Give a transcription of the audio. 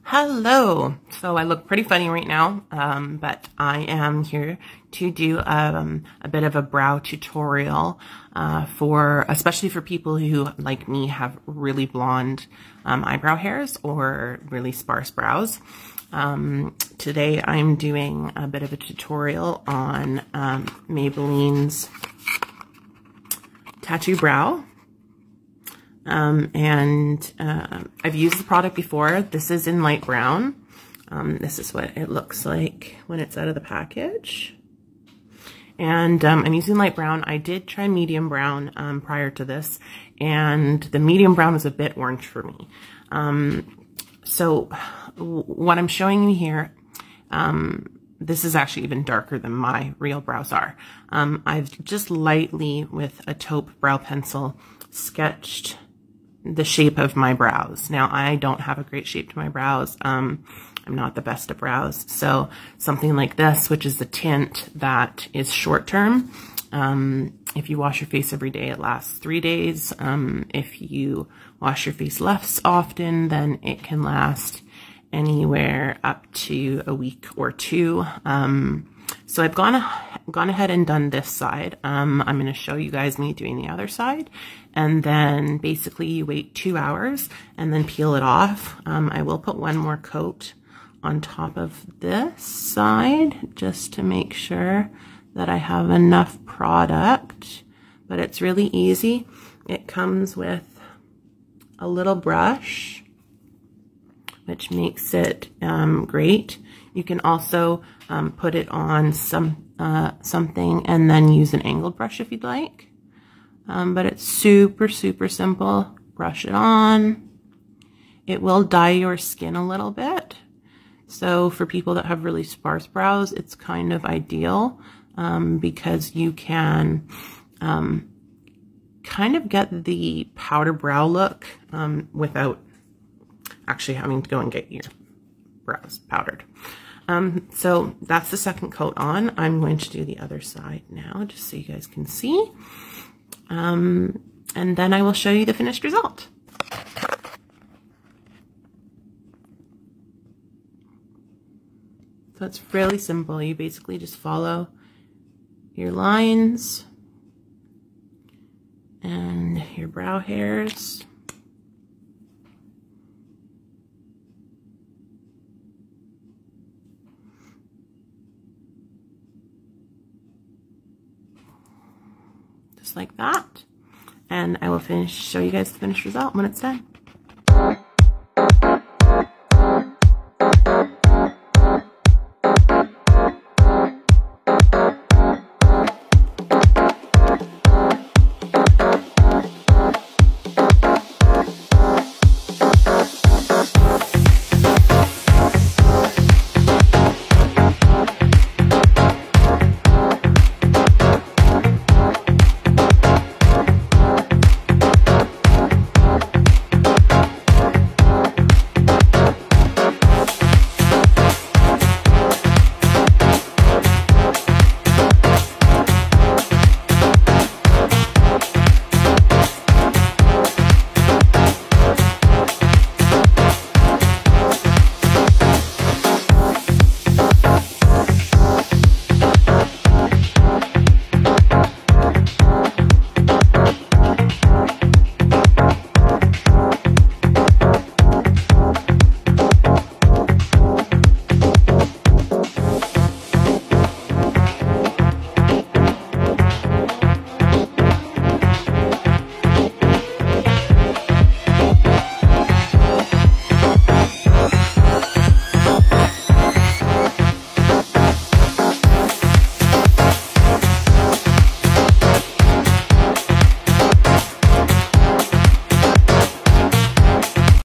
Hello. So I look pretty funny right now, but I am here to do a bit of a brow tutorial especially for people who, like me, have really blonde eyebrow hairs or really sparse brows. Today I'm doing a bit of a tutorial on Maybelline's Tattoo Brow. I've used the product before. This is in light brown. This is what it looks like when it's out of the package. And I'm using light brown. I did try medium brown prior to this, and the medium brown was a bit orange for me. So what I'm showing you here, this is actually even darker than my real brows are. I've just lightly, with a taupe brow pencil, sketched the shape of my brows. Now, I don't have a great shape to my brows. I'm not the best at brows. So something like this, which is the tint that is short term. If you wash your face every day, it lasts 3 days. If you wash your face less often, then it can last anywhere up to a week or two. So I've gone ahead and done this side. I'm going to show you guys me doing the other side. And then basically you wait 2 hours and then peel it off. I will put one more coat on top of this side just to make sure that I have enough product. But it's really easy. It comes with a little brush, which makes it great. You can also put it on something and then use an angled brush if you'd like. But it's super, super simple. Brush it on. It will dye your skin a little bit. So for people that have really sparse brows, it's kind of ideal because you can kind of get the powder brow look without actually having to go and get your brows powdered. So that's the second coat on. I'm going to do the other side now, just so you guys can see. And then I will show you the finished result. So it's really simple. You basically just follow your lines and your brow hairs. Just like that. And I will show you guys the finished result when it's done.